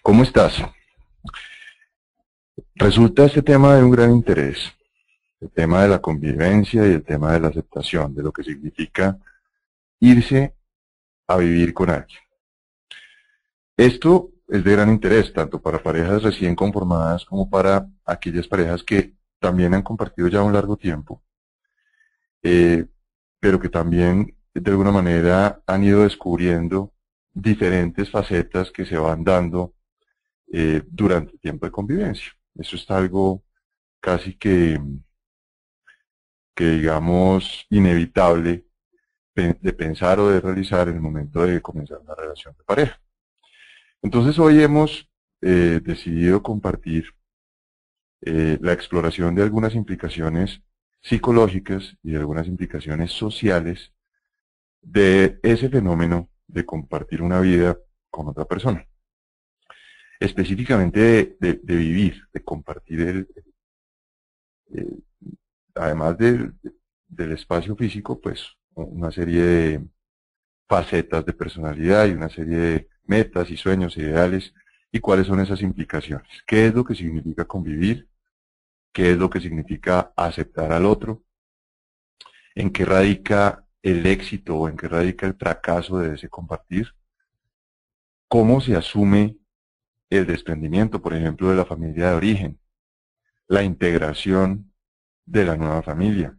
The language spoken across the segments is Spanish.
¿Cómo estás? Resulta este tema de un gran interés, el tema de la convivencia y el tema de la aceptación, de lo que significa irse a vivir con alguien. Esto es de gran interés tanto para parejas recién conformadas como para aquellas parejas que también han compartido ya un largo tiempo, eh, pero que también de alguna manera han ido descubriendo diferentes facetas que se van dando durante el tiempo de convivencia. Eso es algo casi que digamos inevitable de pensar o de realizar en el momento de comenzar una relación de pareja. Entonces hoy hemos decidido compartir la exploración de algunas implicaciones psicológicas y de algunas implicaciones sociales de ese fenómeno de compartir una vida con otra persona. Específicamente de vivir, de compartir eh, además del espacio físico, pues una serie de facetas de personalidad y una serie de metas y sueños, ideales, y cuáles son esas implicaciones. ¿Qué es lo que significa convivir? ¿Qué es lo que significa aceptar al otro? ¿En qué radica el éxito o en qué radica el fracaso de ese compartir? ¿Cómo se asume el desprendimiento, por ejemplo, de la familia de origen? La integración de la nueva familia.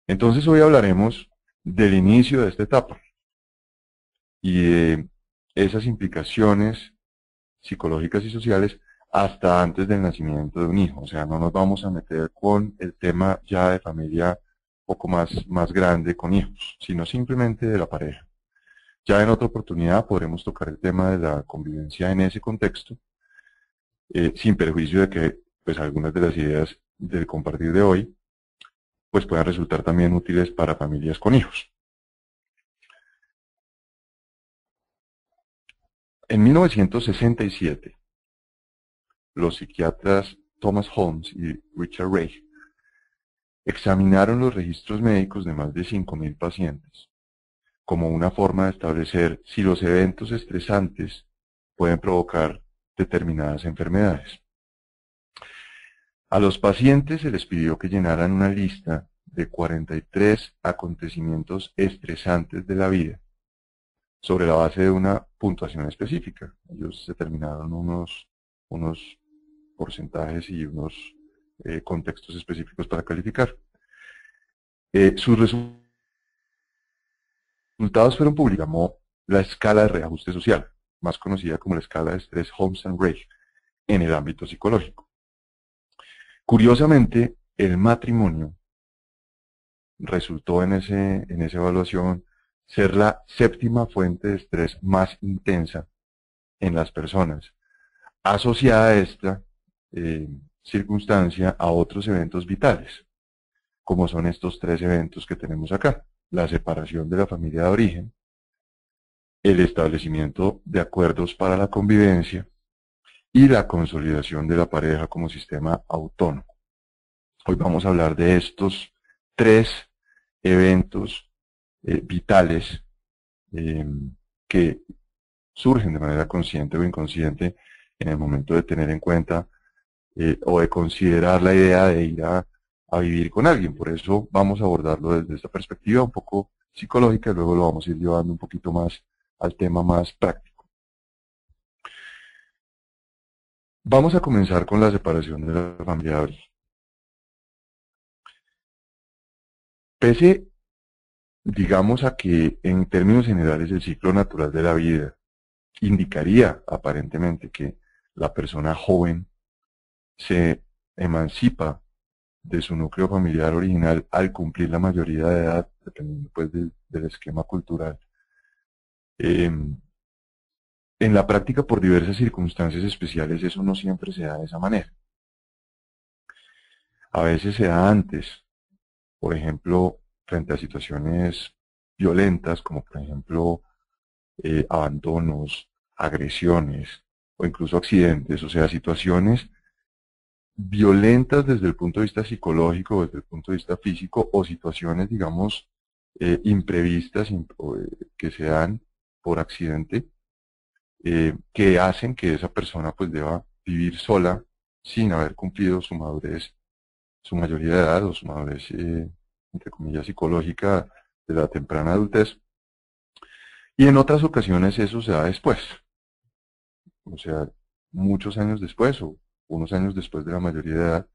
Entonces hoy hablaremos del inicio de esta etapa y de esas implicaciones psicológicas y sociales hasta antes del nacimiento de un hijo. O sea, no nos vamos a meter con el tema ya de familia un poco más grande con hijos, sino simplemente de la pareja. Ya en otra oportunidad podremos tocar el tema de la convivencia en ese contexto, sin perjuicio de que pues algunas de las ideas del compartir de hoy pues puedan resultar también útiles para familias con hijos. En 1967, los psiquiatras Thomas Holmes y Richard Reich examinaron los registros médicos de más de 5.000 pacientes como una forma de establecer si los eventos estresantes pueden provocar determinadas enfermedades. A los pacientes se les pidió que llenaran una lista de 43 acontecimientos estresantes de la vida sobre la base de una puntuación específica. Ellos determinaron unos porcentajes y unos contextos específicos para calificar. Sus resultados fueron publicados la escala de reajuste social, más conocida como la escala de estrés Holmes and Reich, en el ámbito psicológico. Curiosamente, el matrimonio resultó en esa evaluación ser la séptima fuente de estrés más intensa en las personas, asociada a esta circunstancia a otros eventos vitales, como son estos tres eventos que tenemos acá: la separación de la familia de origen, el establecimiento de acuerdos para la convivencia y la consolidación de la pareja como sistema autónomo. Hoy vamos a hablar de estos tres eventos vitales que surgen de manera consciente o inconsciente en el momento de tener en cuenta o de considerar la idea de ir a vivir con alguien. Por eso vamos a abordarlo desde esta perspectiva un poco psicológica y luego lo vamos a ir llevando un poquito más al tema más práctico. Vamos a comenzar con la separación de la familia de origen. Pese, digamos, a que en términos generales el ciclo natural de la vida indicaría aparentemente que la persona joven se emancipa de su núcleo familiar original al cumplir la mayoría de edad, dependiendo pues del esquema cultural. En la práctica, por diversas circunstancias especiales, eso no siempre se da de esa manera. A veces se da antes, por ejemplo, frente a situaciones violentas, como por ejemplo abandonos, agresiones o incluso accidentes, o sea, situaciones violentas desde el punto de vista psicológico, desde el punto de vista físico, o situaciones, digamos, imprevistas que se dan por accidente, que hacen que esa persona pues deba vivir sola sin haber cumplido su madurez, su mayoría de edad o su madurez, entre comillas, psicológica de la temprana adultez. Y en otras ocasiones eso se da después, o sea, muchos años después o unos años después de la mayoría de edad.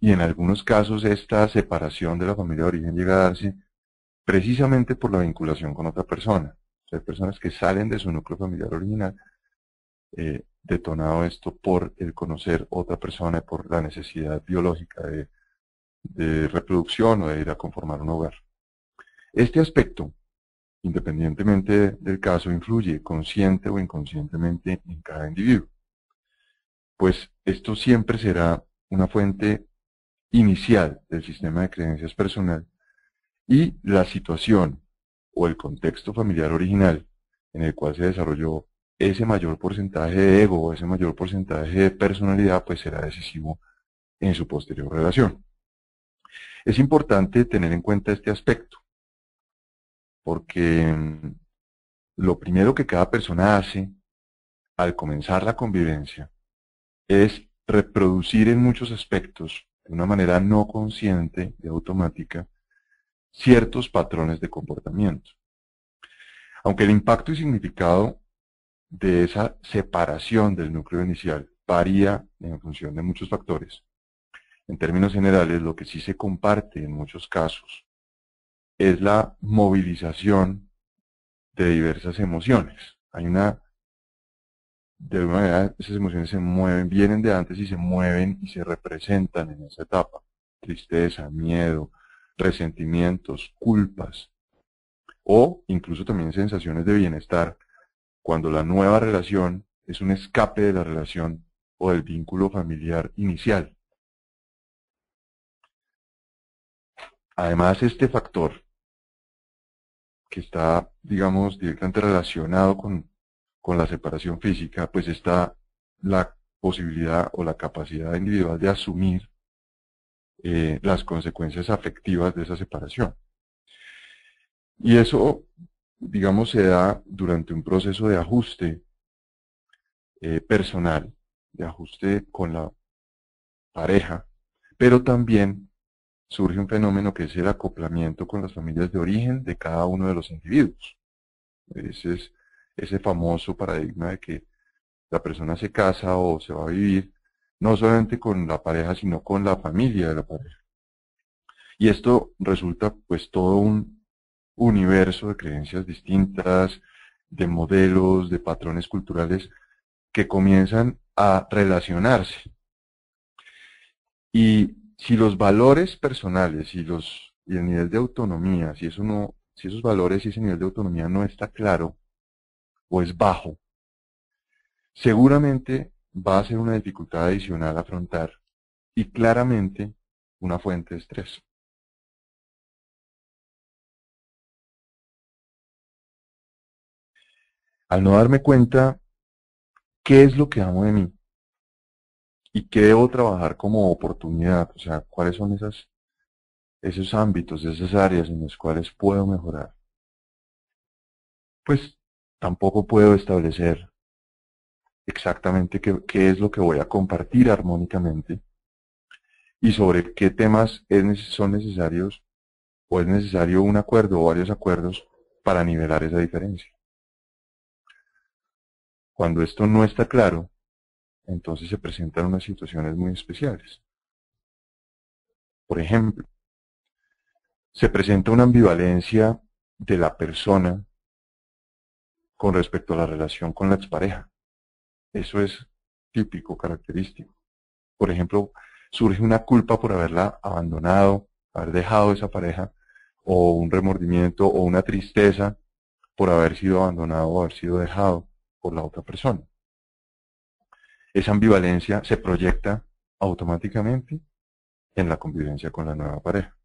Y en algunos casos esta separación de la familia de origen llega a darse precisamente por la vinculación con otra persona. O sea, hay personas que salen de su núcleo familiar original, detonado esto por el conocer otra persona y por la necesidad biológica de reproducción o de ir a conformar un hogar. Este aspecto, independientemente del caso, influye consciente o inconscientemente en cada individuo. Pues esto siempre será una fuente inicial del sistema de creencias personal y la situación o el contexto familiar original en el cual se desarrolló ese mayor porcentaje de ego o ese mayor porcentaje de personalidad, pues será decisivo en su posterior relación. Es importante tener en cuenta este aspecto, porque lo primero que cada persona hace al comenzar la convivencia es reproducir en muchos aspectos, de una manera no consciente y automática, ciertos patrones de comportamiento. Aunque el impacto y significado de esa separación del núcleo inicial varía en función de muchos factores, en términos generales lo que sí se comparte en muchos casos es la movilización de diversas emociones. De alguna manera esas emociones se mueven, vienen de antes y se mueven y se representan en esa etapa. Tristeza, miedo, resentimientos, culpas, o incluso también sensaciones de bienestar, cuando la nueva relación es un escape de la relación o del vínculo familiar inicial. Además, este factor, que está, digamos, directamente relacionado con la separación física, pues está la posibilidad o la capacidad individual de asumir las consecuencias afectivas de esa separación. Y eso, digamos, se da durante un proceso de ajuste personal, de ajuste con la pareja, pero también surge un fenómeno que es el acoplamiento con las familias de origen de cada uno de los individuos. Ese es ese famoso paradigma de que la persona se casa o se va a vivir no solamente con la pareja, sino con la familia de la pareja. Y esto resulta pues todo un universo de creencias distintas, de modelos, de patrones culturales que comienzan a relacionarse. Y si los valores personales y el nivel de autonomía, si esos valores y ese nivel de autonomía no está claro o es bajo, seguramente va a ser una dificultad adicional a afrontar y claramente una fuente de estrés. Al no darme cuenta qué es lo que amo de mí y qué debo trabajar como oportunidad, o sea, cuáles son esos ámbitos, esas áreas en las cuales puedo mejorar, pues tampoco puedo establecer exactamente qué es lo que voy a compartir armónicamente y sobre qué temas son necesarios o es necesario un acuerdo o varios acuerdos para nivelar esa diferencia. Cuando esto no está claro, entonces se presentan unas situaciones muy especiales. Por ejemplo, se presenta una ambivalencia de la persona con respecto a la relación con la expareja. Eso es típico, característico. Por ejemplo, surge una culpa por haberla abandonado, haber dejado esa pareja, o un remordimiento o una tristeza por haber sido abandonado o haber sido dejado por la otra persona. Esa ambivalencia se proyecta automáticamente en la convivencia con la nueva pareja.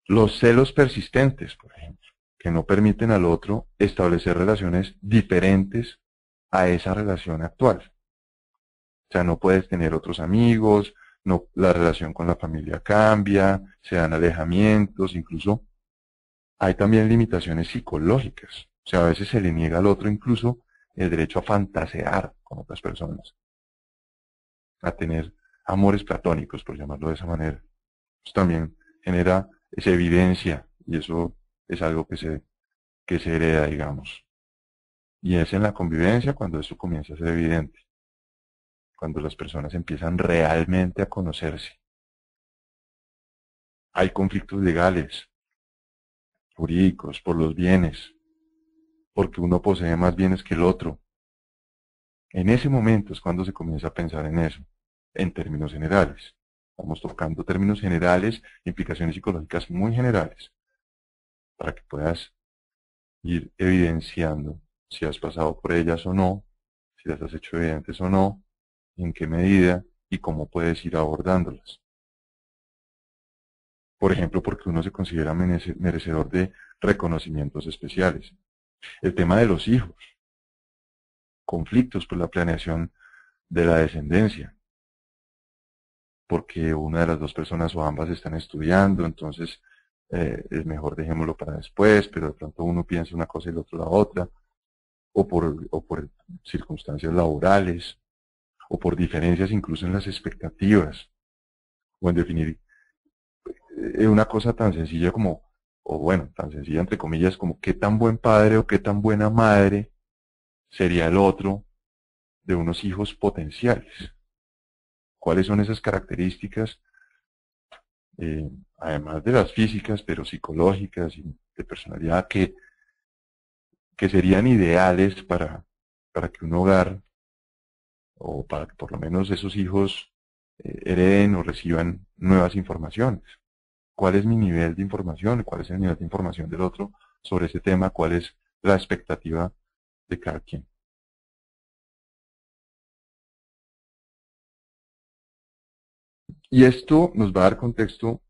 Los celos persistentes, por ejemplo, que no permiten al otro establecer relaciones diferentes a esa relación actual. O sea, no puedes tener otros amigos, no, la relación con la familia cambia, se dan alejamientos, incluso hay también limitaciones psicológicas. O sea, a veces se le niega al otro incluso el derecho a fantasear con otras personas, a tener amores platónicos, por llamarlo de esa manera. Eso también genera esa evidencia y eso es algo que se hereda, digamos. Y es en la convivencia cuando esto comienza a ser evidente, cuando las personas empiezan realmente a conocerse. Hay conflictos legales, jurídicos, por los bienes, porque uno posee más bienes que el otro. En ese momento es cuando se comienza a pensar en eso, en términos generales. Estamos tocando términos generales, implicaciones psicológicas muy generales, para que puedas ir evidenciando si has pasado por ellas o no, si las has hecho evidentes o no, en qué medida y cómo puedes ir abordándolas. Por ejemplo, porque uno se considera merecedor de reconocimientos especiales. El tema de los hijos, conflictos por la planeación de la descendencia, porque una de las dos personas o ambas están estudiando, entonces es mejor dejémoslo para después, pero de pronto uno piensa una cosa y el otro la otra, o por circunstancias laborales, o por diferencias incluso en las expectativas, o en definir una cosa tan sencilla como, o bueno, tan sencilla entre comillas como qué tan buen padre o qué tan buena madre sería el otro de unos hijos potenciales. ¿Cuáles son esas características, además de las físicas, pero psicológicas y de personalidad, que serían ideales para que un hogar, o para que por lo menos esos hijos hereden o reciban nuevas informaciones? ¿Cuál es mi nivel de información? ¿Cuál es el nivel de información del otro sobre ese tema? ¿Cuál es la expectativa de cada quien? Y esto nos va a dar contexto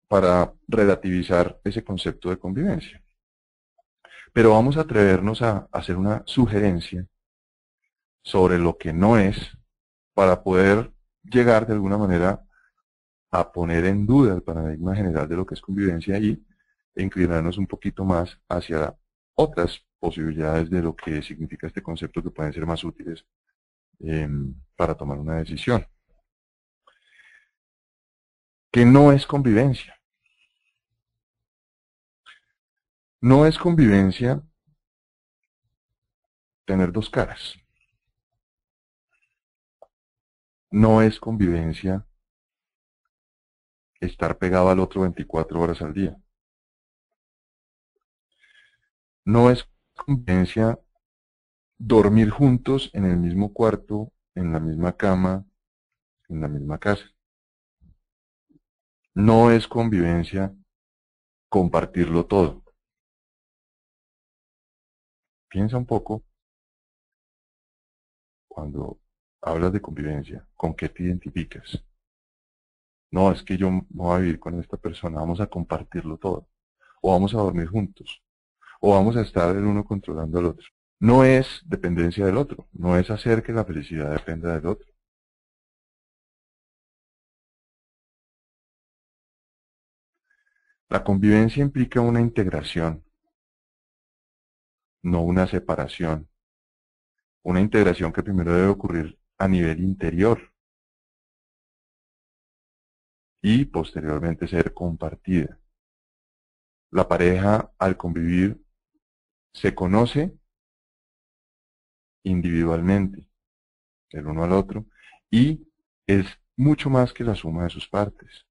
para relativizar ese concepto de convivencia. Pero vamos a atrevernos a hacer una sugerencia sobre lo que no es para poder llegar de alguna manera a poner en duda el paradigma general de lo que es convivencia y inclinarnos un poquito más hacia otras posibilidades de lo que significa este concepto que pueden ser más útiles para tomar una decisión. ¿Qué no es convivencia? No es convivencia tener dos caras. No es convivencia estar pegado al otro 24 horas al día. No es convivencia dormir juntos en el mismo cuarto, en la misma cama, en la misma casa. No es convivencia compartirlo todo. Piensa un poco cuando hablas de convivencia, ¿con qué te identificas? No, es que yo voy a vivir con esta persona, vamos a compartirlo todo. O vamos a dormir juntos. O vamos a estar el uno controlando al otro. No es dependencia del otro, no es hacer que la felicidad dependa del otro. La convivencia implica una integración, no una separación. Una integración que primero debe ocurrir a nivel interior y posteriormente ser compartida. La pareja, al convivir, se conoce individualmente, el uno al otro, y es mucho más que la suma de sus partes.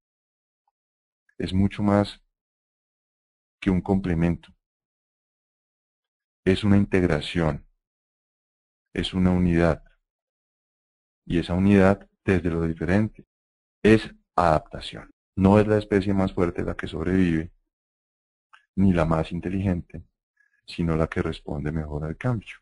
Es mucho más que un complemento. Es una integración, es una unidad. Y esa unidad, desde lo diferente, es adaptación. No es la especie más fuerte la que sobrevive, ni la más inteligente, sino la que responde mejor al cambio.